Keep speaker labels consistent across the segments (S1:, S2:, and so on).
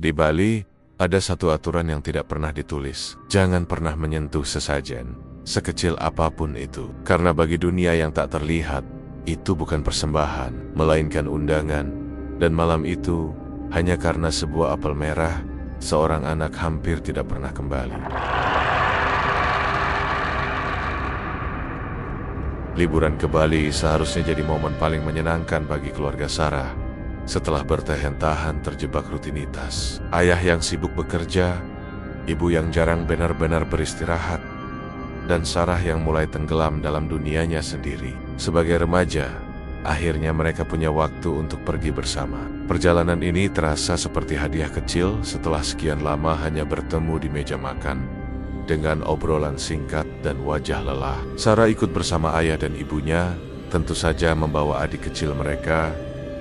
S1: Di Bali, ada satu aturan yang tidak pernah ditulis. Jangan pernah menyentuh sesajen, sekecil apapun itu. Karena bagi dunia yang tak terlihat, itu bukan persembahan, melainkan undangan. Dan malam itu, hanya karena sebuah apel merah, seorang anak hampir tidak pernah kembali. Liburan ke Bali seharusnya jadi momen paling menyenangkan bagi keluarga Sarah. Setelah bertahan-tahan terjebak rutinitas, ayah yang sibuk bekerja, ibu yang jarang benar-benar beristirahat, dan Sarah yang mulai tenggelam dalam dunianya sendiri. Sebagai remaja, akhirnya mereka punya waktu untuk pergi bersama. Perjalanan ini terasa seperti hadiah kecil setelah sekian lama hanya bertemu di meja makan. Dengan obrolan singkat dan wajah lelah, Sarah ikut bersama ayah dan ibunya, tentu saja membawa adik kecil mereka,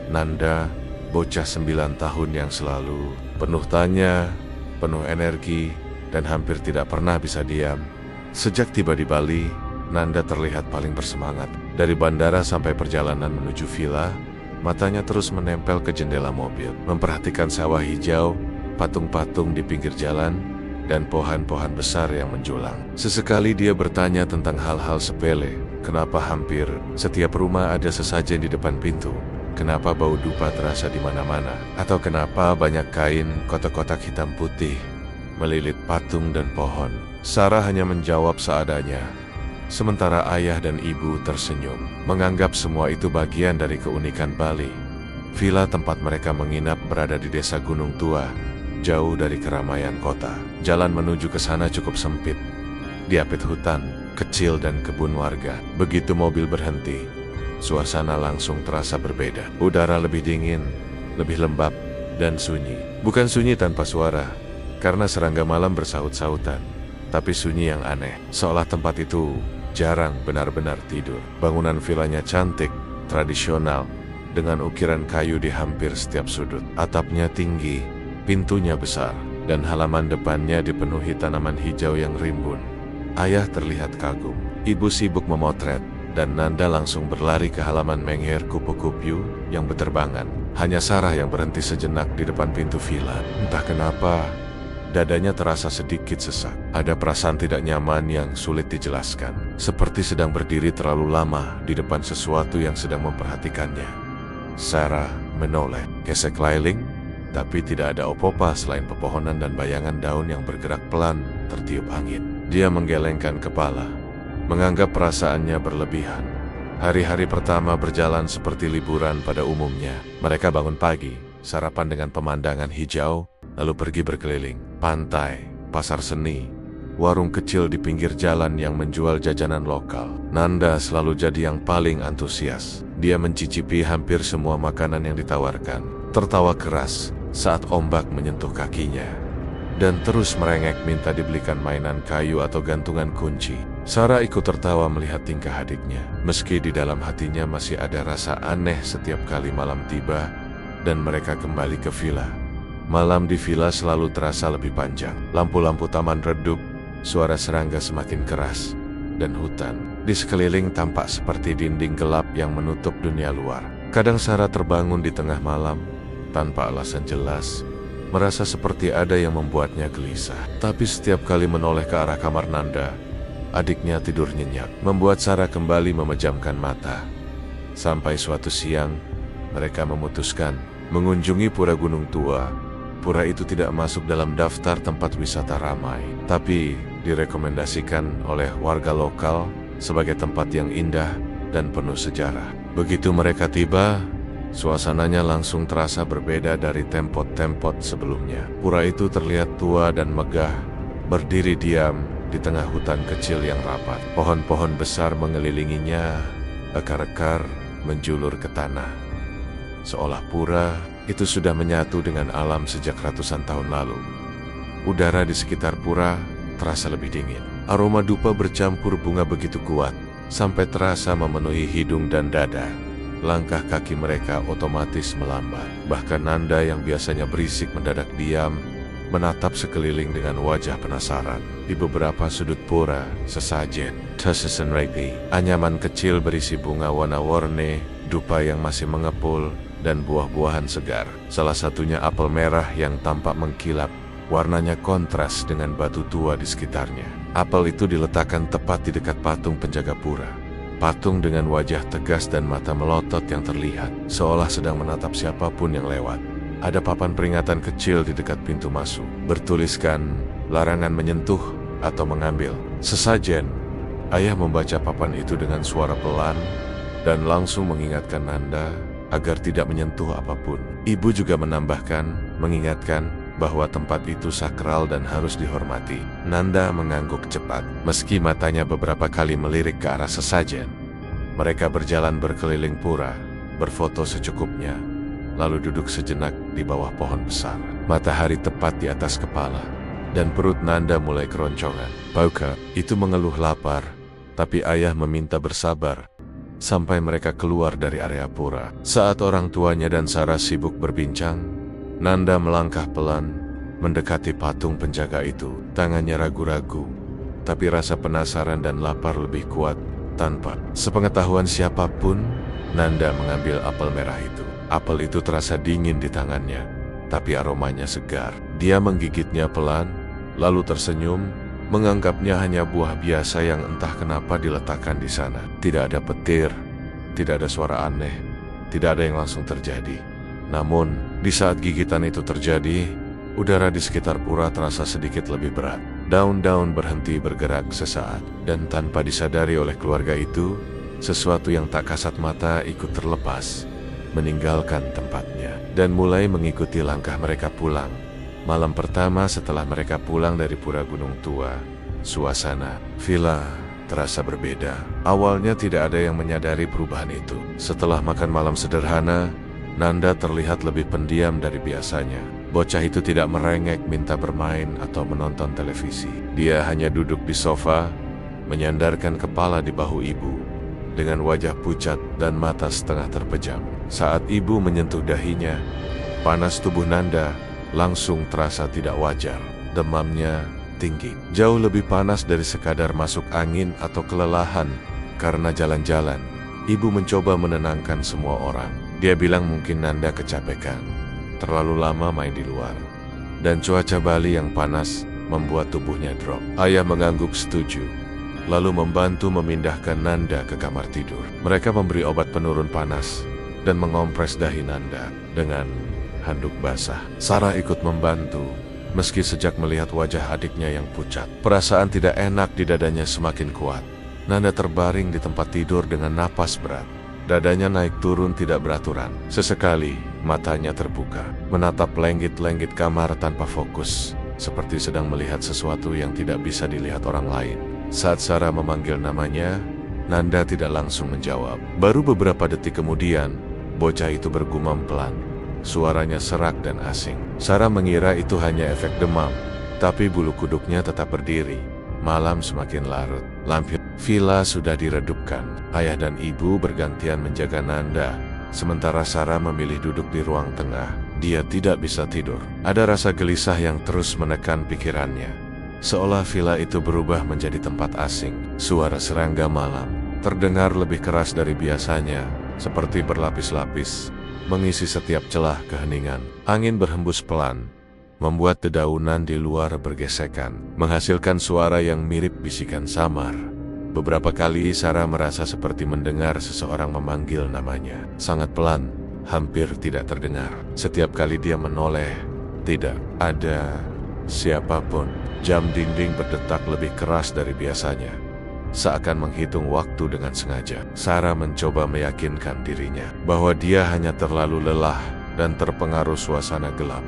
S1: Nanda, bocah 9 tahun yang selalu penuh tanya, penuh energi, dan hampir tidak pernah bisa diam. Sejak tiba di Bali, Nanda terlihat paling bersemangat. Dari bandara sampai perjalanan menuju villa, matanya terus menempel ke jendela mobil, memperhatikan sawah hijau, patung-patung di pinggir jalan, dan pohon-pohon besar yang menjulang. Sesekali dia bertanya tentang hal-hal sepele. Kenapa hampir setiap rumah ada sesajen di depan pintu? Kenapa bau dupa terasa di mana-mana? Atau kenapa banyak kain kotak-kotak hitam putih melilit patung dan pohon? Sarah hanya menjawab seadanya. Sementara ayah dan ibu tersenyum, menganggap semua itu bagian dari keunikan Bali. Villa tempat mereka menginap berada di desa Gunung Tua, jauh dari keramaian kota. Jalan menuju ke sana cukup sempit, diapit hutan kecil dan kebun warga. Begitu mobil berhenti, suasana langsung terasa berbeda. Udara lebih dingin, lebih lembab, dan sunyi. Bukan sunyi tanpa suara, karena serangga malam bersaut-sautan, tapi sunyi yang aneh, seolah tempat itu jarang benar-benar tidur. Bangunan villanya cantik, tradisional, dengan ukiran kayu di hampir setiap sudut. Atapnya tinggi, pintunya besar, dan halaman depannya dipenuhi tanaman hijau yang rimbun. Ayah terlihat kagum, ibu sibuk memotret, dan Nanda langsung berlari ke halaman menghir kupu-kupu yang berterbangan. Hanya Sarah yang berhenti sejenak di depan pintu villa. Entah kenapa, dadanya terasa sedikit sesak. Ada perasaan tidak nyaman yang sulit dijelaskan, seperti sedang berdiri terlalu lama di depan sesuatu yang sedang memperhatikannya. Sarah menoleh, gesek keliling, tapi tidak ada apa-apa selain pepohonan dan bayangan daun yang bergerak pelan tertiup angin. Dia menggelengkan kepala, menganggap perasaannya berlebihan. Hari-hari pertama berjalan seperti liburan pada umumnya. Mereka bangun pagi, sarapan dengan pemandangan hijau, lalu pergi berkeliling. Pantai, pasar seni, warung kecil di pinggir jalan yang menjual jajanan lokal. Nanda selalu jadi yang paling antusias. Dia mencicipi hampir semua makanan yang ditawarkan, tertawa keras saat ombak menyentuh kakinya, dan terus merengek minta dibelikan mainan kayu atau gantungan kunci. Sarah ikut tertawa melihat tingkah adiknya, meski di dalam hatinya masih ada rasa aneh setiap kali malam tiba dan mereka kembali ke villa. Malam di villa selalu terasa lebih panjang. Lampu-lampu taman redup, suara serangga semakin keras, dan hutan di sekeliling tampak seperti dinding gelap yang menutup dunia luar. Kadang Sarah terbangun di tengah malam tanpa alasan jelas, merasa seperti ada yang membuatnya gelisah. Tapi setiap kali menoleh ke arah kamar Nanda, adiknya tidur nyenyak, membuat Sarah kembali memejamkan mata. Sampai suatu siang, mereka memutuskan mengunjungi Pura Gunung Tua. Pura itu tidak masuk dalam daftar tempat wisata ramai, tapi direkomendasikan oleh warga lokal sebagai tempat yang indah dan penuh sejarah. Begitu mereka tiba, suasananya langsung terasa berbeda dari tempot-tempot sebelumnya. Pura itu terlihat tua dan megah, berdiri diam di tengah hutan kecil yang rapat. Pohon-pohon besar mengelilinginya, akar-akar menjulur ke tanah, seolah pura itu sudah menyatu dengan alam sejak ratusan tahun lalu. Udara di sekitar pura terasa lebih dingin. Aroma dupa bercampur bunga begitu kuat, sampai terasa memenuhi hidung dan dada. Langkah kaki mereka otomatis melambat. Bahkan Nanda yang biasanya berisik mendadak diam, menatap sekeliling dengan wajah penasaran. Di beberapa sudut pura, sesajen, anyaman kecil berisi bunga warna-warni, dupa yang masih mengepul, dan buah-buahan segar. Salah satunya apel merah yang tampak mengkilap, warnanya kontras dengan batu tua di sekitarnya. Apel itu diletakkan tepat di dekat patung penjaga pura. Patung dengan wajah tegas dan mata melotot yang terlihat, seolah sedang menatap siapapun yang lewat. Ada papan peringatan kecil di dekat pintu masuk, bertuliskan larangan menyentuh atau mengambil. Sesajen, ayah membaca papan itu dengan suara pelan dan langsung mengingatkan Nanda agar tidak menyentuh apapun. Ibu juga mengingatkan bahwa tempat itu sakral dan harus dihormati. Nanda mengangguk cepat, meski matanya beberapa kali melirik ke arah sesajen. Mereka berjalan berkeliling pura, berfoto secukupnya, lalu duduk sejenak di bawah pohon besar. Matahari tepat di atas kepala, dan perut Nanda mulai keroncongan. Pauka itu mengeluh lapar, tapi ayah meminta bersabar sampai mereka keluar dari area pura. Saat orang tuanya dan Sarah sibuk berbincang, Nanda melangkah pelan mendekati patung penjaga itu. Tangannya ragu-ragu, tapi rasa penasaran dan lapar lebih kuat. Tanpa sepengetahuan siapapun, Nanda mengambil apel merah itu. Apel itu terasa dingin di tangannya, tapi aromanya segar. Dia menggigitnya pelan, lalu tersenyum, menganggapnya hanya buah biasa yang entah kenapa diletakkan di sana. Tidak ada petir, tidak ada suara aneh, tidak ada yang langsung terjadi. Namun, di saat gigitan itu terjadi, udara di sekitar pura terasa sedikit lebih berat. Daun-daun berhenti bergerak sesaat, dan tanpa disadari oleh keluarga itu, sesuatu yang tak kasat mata ikut terlepas, meninggalkan tempatnya, dan mulai mengikuti langkah mereka pulang. Malam pertama setelah mereka pulang dari pura Gunung Tua, suasana villa terasa berbeda. Awalnya tidak ada yang menyadari perubahan itu. Setelah makan malam sederhana, Nanda terlihat lebih pendiam dari biasanya. Bocah itu tidak merengek minta bermain atau menonton televisi. Dia hanya duduk di sofa, menyandarkan kepala di bahu ibu, dengan wajah pucat dan mata setengah terpejam. Saat ibu menyentuh dahinya, panas tubuh Nanda langsung terasa tidak wajar. Demamnya tinggi, jauh lebih panas dari sekadar masuk angin atau kelelahan karena jalan-jalan. Ibu mencoba menenangkan semua orang. Dia bilang mungkin Nanda kecapekan, terlalu lama main di luar, dan cuaca Bali yang panas membuat tubuhnya drop. Ayah mengangguk setuju, lalu membantu memindahkan Nanda ke kamar tidur. Mereka memberi obat penurun panas dan mengompres dahi Nanda dengan handuk basah. Sarah ikut membantu, meski sejak melihat wajah adiknya yang pucat, perasaan tidak enak di dadanya semakin kuat. Nanda terbaring di tempat tidur dengan napas berat. Dadanya naik turun tidak beraturan. Sesekali, matanya terbuka, menatap lenggit-lenggit kamar tanpa fokus, seperti sedang melihat sesuatu yang tidak bisa dilihat orang lain. Saat Sarah memanggil namanya, Nanda tidak langsung menjawab. Baru beberapa detik kemudian, bocah itu bergumam pelan. Suaranya serak dan asing. Sarah mengira itu hanya efek demam, tapi bulu kuduknya tetap berdiri. Malam semakin larut. Lampu villa sudah diredupkan. Ayah dan ibu bergantian menjaga Nanda, sementara Sarah memilih duduk di ruang tengah. Dia tidak bisa tidur. Ada rasa gelisah yang terus menekan pikirannya, seolah villa itu berubah menjadi tempat asing. Suara serangga malam terdengar lebih keras dari biasanya, seperti berlapis-lapis, mengisi setiap celah keheningan. Angin berhembus pelan, membuat dedaunan di luar bergesekan, menghasilkan suara yang mirip bisikan samar. Beberapa kali Sarah merasa seperti mendengar seseorang memanggil namanya. Sangat pelan, hampir tidak terdengar. Setiap kali dia menoleh, tidak ada siapapun. Jam dinding berdetak lebih keras dari biasanya, seakan menghitung waktu dengan sengaja. Sarah mencoba meyakinkan dirinya bahwa dia hanya terlalu lelah dan terpengaruh suasana gelap.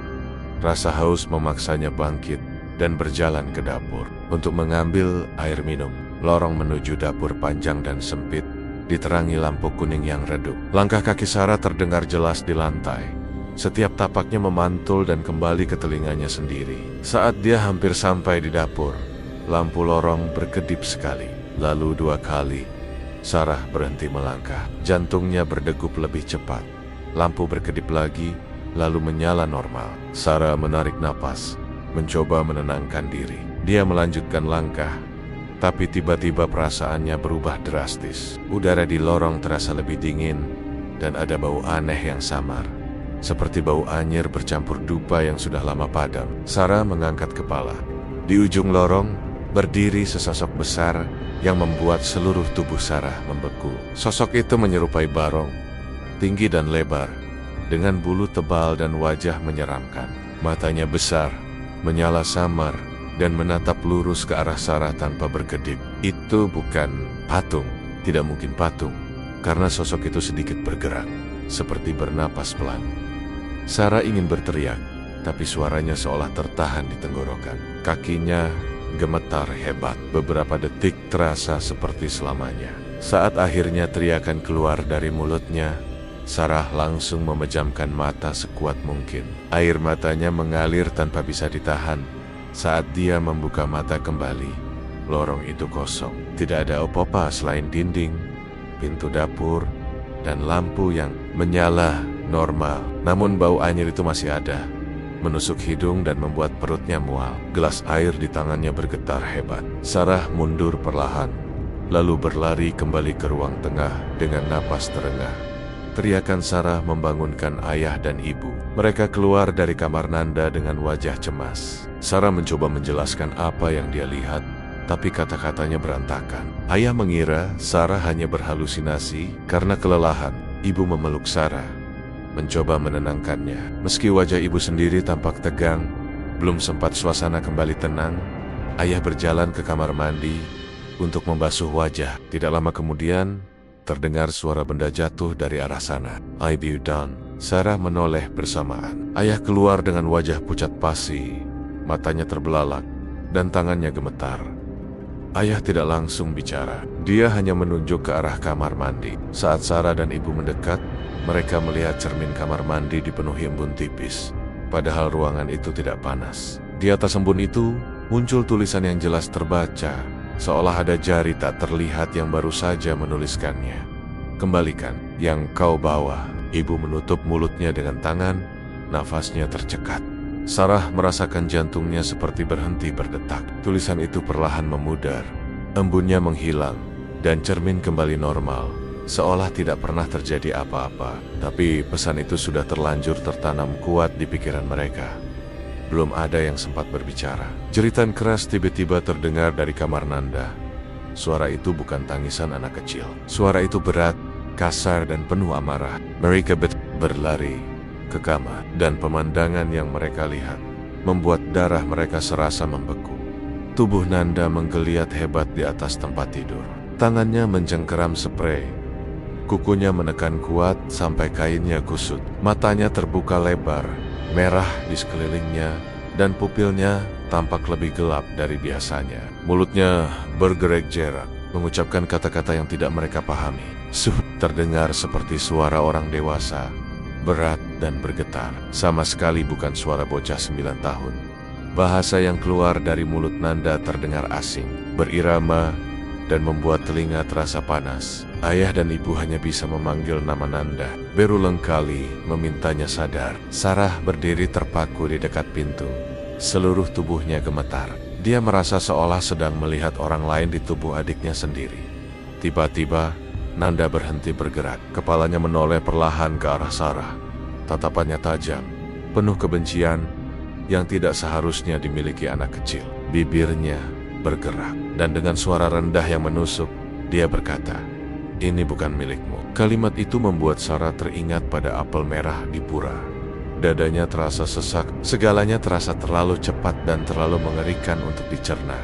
S1: Rasa haus memaksanya bangkit dan berjalan ke dapur untuk mengambil air minum. Lorong menuju dapur panjang dan sempit, diterangi lampu kuning yang redup. Langkah kaki Sarah terdengar jelas di lantai. Setiap tapaknya memantul dan kembali ke telinganya sendiri. Saat dia hampir sampai di dapur, lampu lorong berkedip sekali, lalu 2 kali. Sarah berhenti melangkah. Jantungnya berdegup lebih cepat. Lampu berkedip lagi, lalu menyala normal. Sarah menarik napas, mencoba menenangkan diri. Dia melanjutkan langkah, tapi tiba-tiba perasaannya berubah drastis. Udara di lorong terasa lebih dingin, dan ada bau aneh yang samar, seperti bau anyir bercampur dupa yang sudah lama padam. Sarah mengangkat kepala. Di ujung lorong, berdiri sesosok besar yang membuat seluruh tubuh Sarah membeku. Sosok itu menyerupai Barong, tinggi dan lebar, dengan bulu tebal dan wajah menyeramkan. Matanya besar, menyala samar, dan menatap lurus ke arah Sarah tanpa berkedip. Itu bukan patung, tidak mungkin patung, karena sosok itu sedikit bergerak, seperti bernapas pelan. Sarah ingin berteriak, tapi suaranya seolah tertahan di tenggorokan. Kakinya gemetar hebat, beberapa detik terasa seperti selamanya. Saat akhirnya teriakan keluar dari mulutnya, Sarah langsung memejamkan mata sekuat mungkin. Air matanya mengalir tanpa bisa ditahan. Saat dia membuka mata kembali, lorong itu kosong. Tidak ada apa-apa selain dinding, pintu dapur, dan lampu yang menyala normal. Namun bau anyir itu masih ada, menusuk hidung dan membuat perutnya mual. Gelas air di tangannya bergetar hebat. Sarah mundur perlahan, lalu berlari kembali ke ruang tengah dengan napas terengah. Teriakan Sarah membangunkan ayah dan ibu. Mereka keluar dari kamar Nanda dengan wajah cemas. Sarah mencoba menjelaskan apa yang dia lihat, tapi kata-katanya berantakan. Ayah mengira Sarah hanya berhalusinasi karena kelelahan. Ibu memeluk Sarah, mencoba menenangkannya. Meski wajah ibu sendiri tampak tegang, belum sempat suasana kembali tenang, ayah berjalan ke kamar mandi untuk membasuh wajah. Tidak lama kemudian, terdengar suara benda jatuh dari arah sana. "I bow down." Sarah menoleh bersamaan. Ayah keluar dengan wajah pucat pasi, matanya terbelalak, dan tangannya gemetar. Ayah tidak langsung bicara. Dia hanya menunjuk ke arah kamar mandi. Saat Sarah dan ibu mendekat, mereka melihat cermin kamar mandi dipenuhi embun tipis. Padahal ruangan itu tidak panas. Di atas embun itu, muncul tulisan yang jelas terbaca, seolah ada jari tak terlihat yang baru saja menuliskannya. "Kembalikan yang kau bawa." Ibu menutup mulutnya dengan tangan, nafasnya tercekat. Sarah merasakan jantungnya seperti berhenti berdetak. Tulisan itu perlahan memudar, embunnya menghilang, dan cermin kembali normal, seolah tidak pernah terjadi apa-apa. Tapi pesan itu sudah terlanjur tertanam kuat di pikiran mereka. Belum ada yang sempat berbicara. Jeritan keras tiba-tiba terdengar dari kamar Nanda. Suara itu bukan tangisan anak kecil. Suara itu berat, kasar, dan penuh amarah. Mereka berlari ke kamar, dan pemandangan yang mereka lihat membuat darah mereka serasa membeku. Tubuh Nanda menggeliat hebat di atas tempat tidur. Tangannya mencengkeram sprei. Kukunya menekan kuat sampai kainnya kusut. Matanya terbuka lebar, merah di sekelilingnya, dan pupilnya tampak lebih gelap dari biasanya. Mulutnya bergerak-gerak, mengucapkan kata-kata yang tidak mereka pahami. Terdengar seperti suara orang dewasa, berat dan bergetar. Sama sekali bukan suara bocah 9 tahun. Bahasa yang keluar dari mulut Nanda terdengar asing, berirama, dan membuat telinga terasa panas. Ayah dan ibu hanya bisa memanggil nama Nanda. Berulang kali memintanya sadar. Sarah berdiri terpaku di dekat pintu. Seluruh tubuhnya gemetar. Dia merasa seolah sedang melihat orang lain di tubuh adiknya sendiri. Tiba-tiba, Nanda berhenti bergerak. Kepalanya menoleh perlahan ke arah Sarah. Tatapannya tajam, penuh kebencian yang tidak seharusnya dimiliki anak kecil. Bibirnya bergerak, dan dengan suara rendah yang menusuk, dia berkata, "Ini bukan milikmu." Kalimat itu membuat Sarah teringat pada apel merah di pura. Dadanya terasa sesak, segalanya terasa terlalu cepat dan terlalu mengerikan untuk dicerna.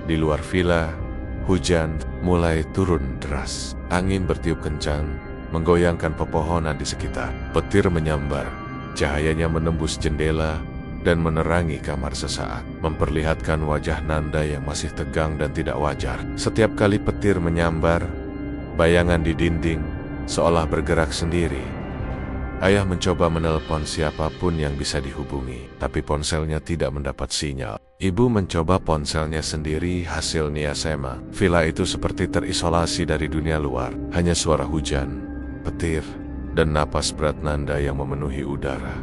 S1: Di luar villa, hujan mulai turun deras. Angin bertiup kencang, menggoyangkan pepohonan di sekitar. Petir menyambar, cahayanya menembus jendela dan menerangi kamar sesaat, memperlihatkan wajah Nanda yang masih tegang dan tidak wajar. Setiap kali petir menyambar, bayangan di dinding seolah bergerak sendiri. Ayah mencoba menelpon siapapun yang bisa dihubungi, tapi ponselnya tidak mendapat sinyal. Ibu mencoba ponselnya sendiri, hasilnya sama. Villa itu seperti terisolasi dari dunia luar. Hanya suara hujan, petir, dan napas berat Nanda yang memenuhi udara.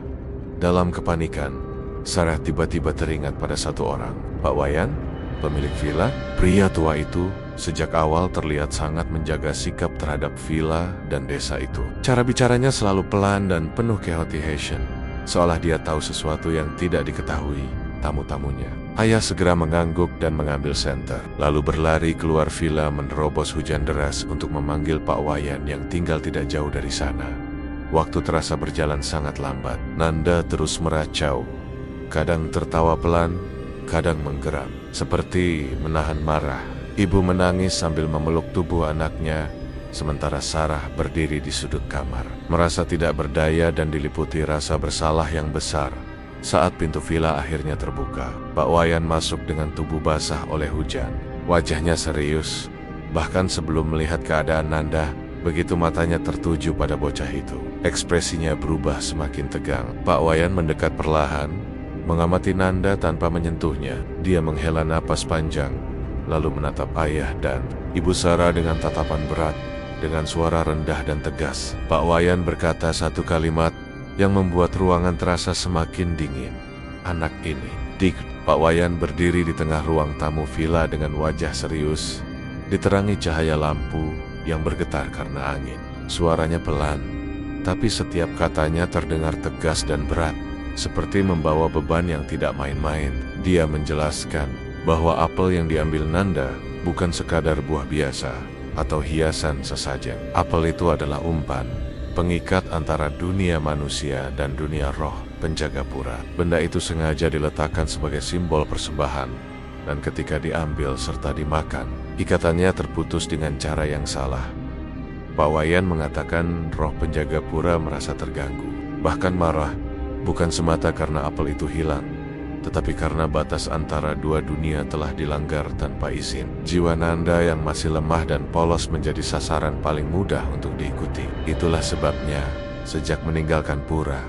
S1: Dalam kepanikan, Sarah tiba-tiba teringat pada satu orang. Pak Wayan, pemilik villa. Pria tua itu Sejak awal terlihat sangat menjaga sikap terhadap villa dan desa itu. Cara bicaranya selalu pelan dan penuh kehati-hatian, seolah dia tahu sesuatu yang tidak diketahui tamu-tamunya. Ayah segera mengangguk dan mengambil senter, lalu berlari keluar villa menerobos hujan deras untuk memanggil Pak Wayan yang tinggal tidak jauh dari sana. Waktu terasa berjalan sangat lambat. Nanda terus meracau, kadang tertawa pelan, kadang menggeram, seperti menahan marah. Ibu menangis sambil memeluk tubuh anaknya, sementara Sarah berdiri di sudut kamar, merasa tidak berdaya dan diliputi rasa bersalah yang besar. Saat pintu villa akhirnya terbuka, Pak Wayan masuk dengan tubuh basah oleh hujan. Wajahnya serius, bahkan sebelum melihat keadaan Nanda, begitu matanya tertuju pada bocah itu, ekspresinya berubah semakin tegang. Pak Wayan mendekat perlahan, mengamati Nanda tanpa menyentuhnya. Dia menghela napas panjang, lalu menatap ayah dan ibu Sarah dengan tatapan berat. Dengan suara rendah dan tegas, Pak Wayan berkata satu kalimat yang membuat ruangan terasa semakin dingin. Anak ini. Pak Wayan berdiri di tengah ruang tamu villa dengan wajah serius, diterangi cahaya lampu yang bergetar karena angin. Suaranya pelan, tapi setiap katanya terdengar tegas dan berat, seperti membawa beban yang tidak main-main. Dia menjelaskan bahwa apel yang diambil Nanda bukan sekadar buah biasa atau hiasan sesajen. Apel itu adalah umpan, pengikat antara dunia manusia dan dunia roh penjaga pura. Benda itu sengaja diletakkan sebagai simbol persembahan, dan ketika diambil serta dimakan, ikatannya terputus dengan cara yang salah. Pak Wayan mengatakan roh penjaga pura merasa terganggu, bahkan marah, bukan semata karena apel itu hilang, tetapi karena batas antara dua dunia telah dilanggar tanpa izin. Jiwa Nanda yang masih lemah dan polos menjadi sasaran paling mudah untuk diikuti. Itulah sebabnya, sejak meninggalkan pura,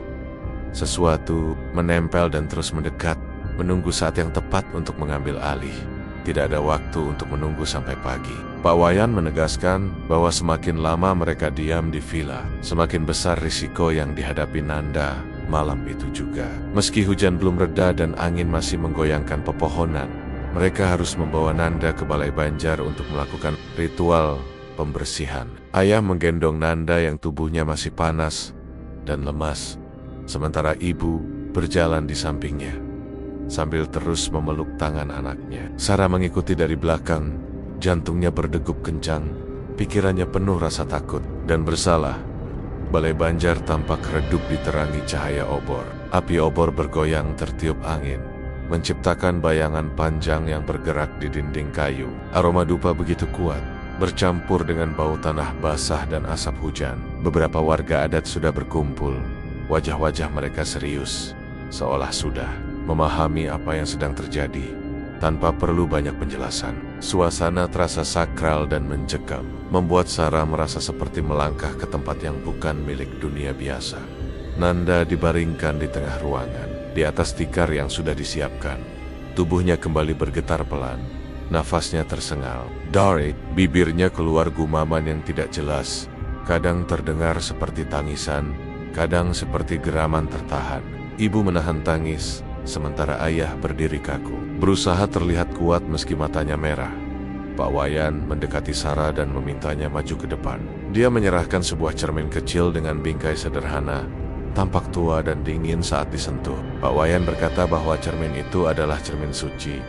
S1: sesuatu menempel dan terus mendekat, menunggu saat yang tepat untuk mengambil alih. Tidak ada waktu untuk menunggu sampai pagi. Pak Wayan menegaskan bahwa semakin lama mereka diam di villa, semakin besar risiko yang dihadapi Nanda malam itu juga. Meski hujan belum reda dan angin masih menggoyangkan pepohonan, mereka harus membawa Nanda ke Balai Banjar untuk melakukan ritual pembersihan. Ayah menggendong Nanda yang tubuhnya masih panas dan lemas, sementara ibu berjalan di sampingnya, sambil terus memeluk tangan anaknya. Sarah mengikuti dari belakang, jantungnya berdegup kencang, pikirannya penuh rasa takut dan bersalah. Balai Banjar tampak redup diterangi cahaya obor. Api obor bergoyang tertiup angin, menciptakan bayangan panjang yang bergerak di dinding kayu. Aroma dupa begitu kuat, bercampur dengan bau tanah basah dan asap hujan. Beberapa warga adat sudah berkumpul. Wajah-wajah mereka serius, seolah sudah memahami apa yang sedang terjadi, tanpa perlu banyak penjelasan. Suasana terasa sakral dan mencekam, membuat Sarah merasa seperti melangkah ke tempat yang bukan milik dunia biasa. Nanda dibaringkan di tengah ruangan, di atas tikar yang sudah disiapkan. Tubuhnya kembali bergetar pelan, nafasnya tersengal. Dari bibirnya keluar gumaman yang tidak jelas, kadang terdengar seperti tangisan, kadang seperti geraman tertahan. Ibu menahan tangis, sementara ayah berdiri kaku, berusaha terlihat kuat meski matanya merah. Pak Wayan mendekati Sarah dan memintanya maju ke depan. Dia menyerahkan sebuah cermin kecil dengan bingkai sederhana, tampak tua dan dingin saat disentuh. Pak Wayan berkata bahwa cermin itu adalah cermin suci,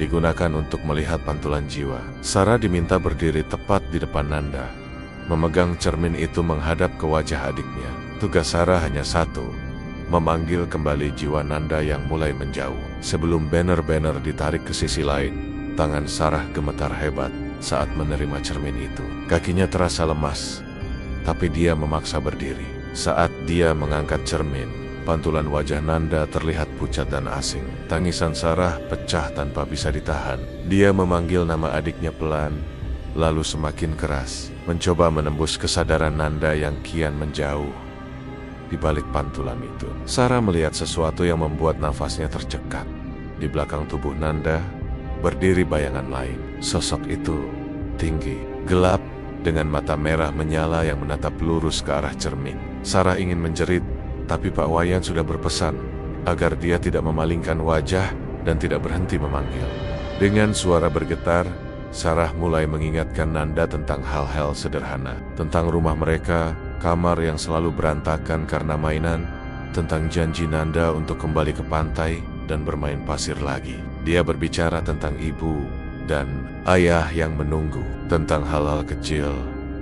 S1: digunakan untuk melihat pantulan jiwa. Sarah diminta berdiri tepat di depan Nanda, memegang cermin itu menghadap ke wajah adiknya. Tugas Sarah hanya satu, memanggil kembali jiwa Nanda yang mulai menjauh. Sebelum banner-banner ditarik ke sisi lain, tangan Sarah gemetar hebat saat menerima cermin itu. Kakinya terasa lemas, tapi dia memaksa berdiri. Saat dia mengangkat cermin, pantulan wajah Nanda terlihat pucat dan asing. Tangisan Sarah pecah tanpa bisa ditahan. Dia memanggil nama adiknya pelan, lalu semakin keras, mencoba menembus kesadaran Nanda yang kian menjauh. Di balik pantulan itu, Sarah melihat sesuatu yang membuat nafasnya tercekat. Di belakang tubuh Nanda, berdiri bayangan lain. Sosok itu tinggi, gelap, dengan mata merah menyala yang menatap lurus ke arah cermin. Sarah ingin menjerit, tapi Pak Wayan sudah berpesan agar dia tidak memalingkan wajah dan tidak berhenti memanggil. Dengan suara bergetar, Sarah mulai mengingatkan Nanda tentang hal-hal sederhana, tentang rumah mereka, kamar yang selalu berantakan karena mainan, tentang janji Nanda untuk kembali ke pantai dan bermain pasir lagi. Dia berbicara tentang ibu dan ayah yang menunggu, tentang hal-hal kecil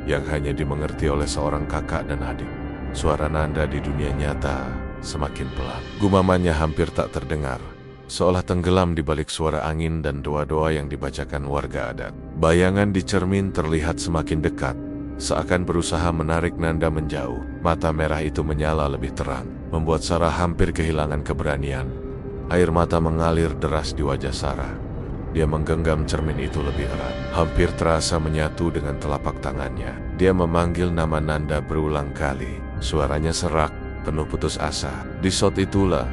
S1: yang hanya dimengerti oleh seorang kakak dan adik. Suara Nanda di dunia nyata semakin pelan. Gumamannya hampir tak terdengar, seolah tenggelam di balik suara angin dan doa-doa yang dibacakan warga adat. Bayangan di cermin terlihat semakin dekat, seakan berusaha menarik Nanda menjauh. Mata merah itu menyala lebih terang, membuat Sarah hampir kehilangan keberanian. Air mata mengalir deras di wajah Sarah. Dia menggenggam cermin itu lebih erat, hampir terasa menyatu dengan telapak tangannya. Dia memanggil nama Nanda berulang kali. Suaranya serak, penuh putus asa. Di saat itulah,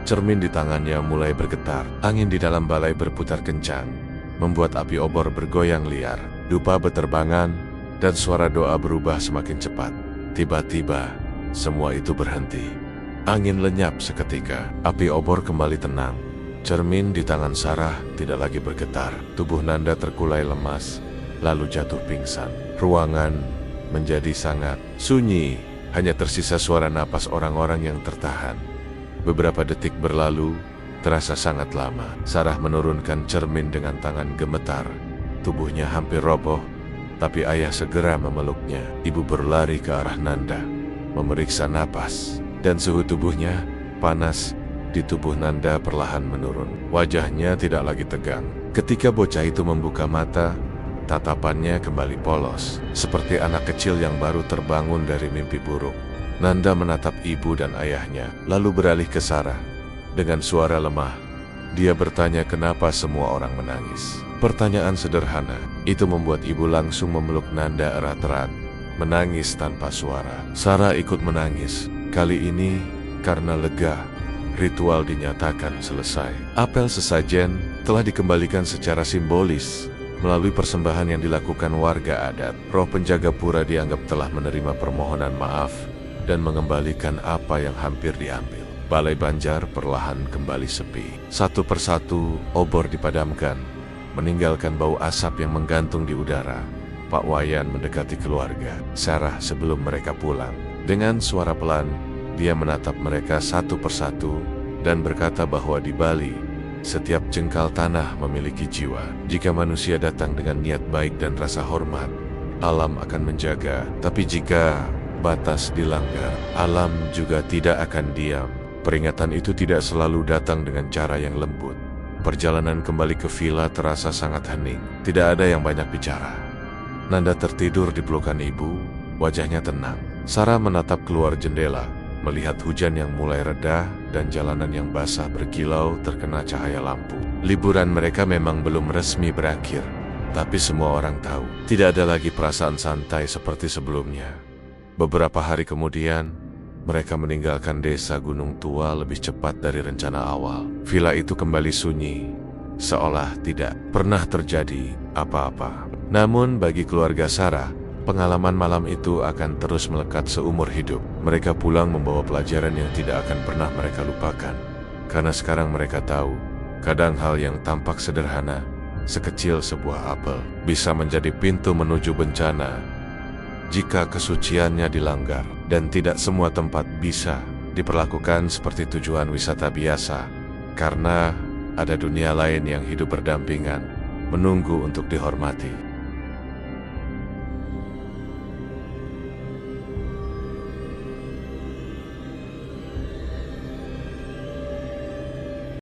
S1: cermin di tangannya mulai bergetar. Angin di dalam balai berputar kencang, membuat api obor bergoyang liar. Dupa beterbangan, dan suara doa berubah semakin cepat. Tiba-tiba, semua itu berhenti. Angin lenyap seketika. Api obor kembali tenang. Cermin di tangan Sarah tidak lagi bergetar. Tubuh Nanda terkulai lemas, lalu jatuh pingsan. Ruangan menjadi sangat sunyi. Hanya tersisa suara napas orang-orang yang tertahan. Beberapa detik berlalu, terasa sangat lama. Sarah menurunkan cermin dengan tangan gemetar. Tubuhnya hampir roboh, tapi ayah segera memeluknya. Ibu berlari ke arah Nanda, memeriksa napas, dan suhu tubuhnya panas. Di tubuh Nanda perlahan menurun. Wajahnya tidak lagi tegang. Ketika bocah itu membuka mata, tatapannya kembali polos, seperti anak kecil yang baru terbangun dari mimpi buruk. Nanda menatap ibu dan ayahnya, lalu beralih ke Sarah. Dengan suara lemah, dia bertanya kenapa semua orang menangis. Pertanyaan sederhana, itu membuat ibu langsung memeluk Nanda erat-erat, menangis tanpa suara. Sarah ikut menangis, kali ini karena lega. Ritual dinyatakan selesai. Apel sesajen telah dikembalikan secara simbolis. Melalui persembahan yang dilakukan warga adat, roh penjaga pura dianggap telah menerima permohonan maaf dan mengembalikan apa yang hampir diambil. Balai Banjar perlahan kembali sepi. Satu persatu obor dipadamkan, meninggalkan bau asap yang menggantung di udara. Pak Wayan mendekati keluarga Sarah sebelum mereka pulang. Dengan suara pelan, dia menatap mereka satu persatu dan berkata bahwa di Bali, setiap jengkal tanah memiliki jiwa. Jika manusia datang dengan niat baik dan rasa hormat, alam akan menjaga. Tapi jika batas dilanggar, alam juga tidak akan diam. Peringatan itu tidak selalu datang dengan cara yang lembut. Perjalanan kembali ke villa terasa sangat hening. Tidak ada yang banyak bicara. Nanda tertidur di pelukan ibu, wajahnya tenang. Sarah menatap keluar jendela, melihat hujan yang mulai reda dan jalanan yang basah berkilau terkena cahaya lampu. Liburan mereka memang belum resmi berakhir, tapi semua orang tahu tidak ada lagi perasaan santai seperti sebelumnya. Beberapa hari kemudian, mereka meninggalkan desa Gunung Tua lebih cepat dari rencana awal. Villa itu kembali sunyi, seolah tidak pernah terjadi apa-apa. Namun bagi keluarga Sarah, pengalaman malam itu akan terus melekat seumur hidup. Mereka pulang membawa pelajaran yang tidak akan pernah mereka lupakan. Karena sekarang mereka tahu, kadang hal yang tampak sederhana, sekecil sebuah apel, bisa menjadi pintu menuju bencana jika kesuciannya dilanggar. Dan tidak semua tempat bisa diperlakukan seperti tujuan wisata biasa, karena ada dunia lain yang hidup berdampingan, menunggu untuk dihormati.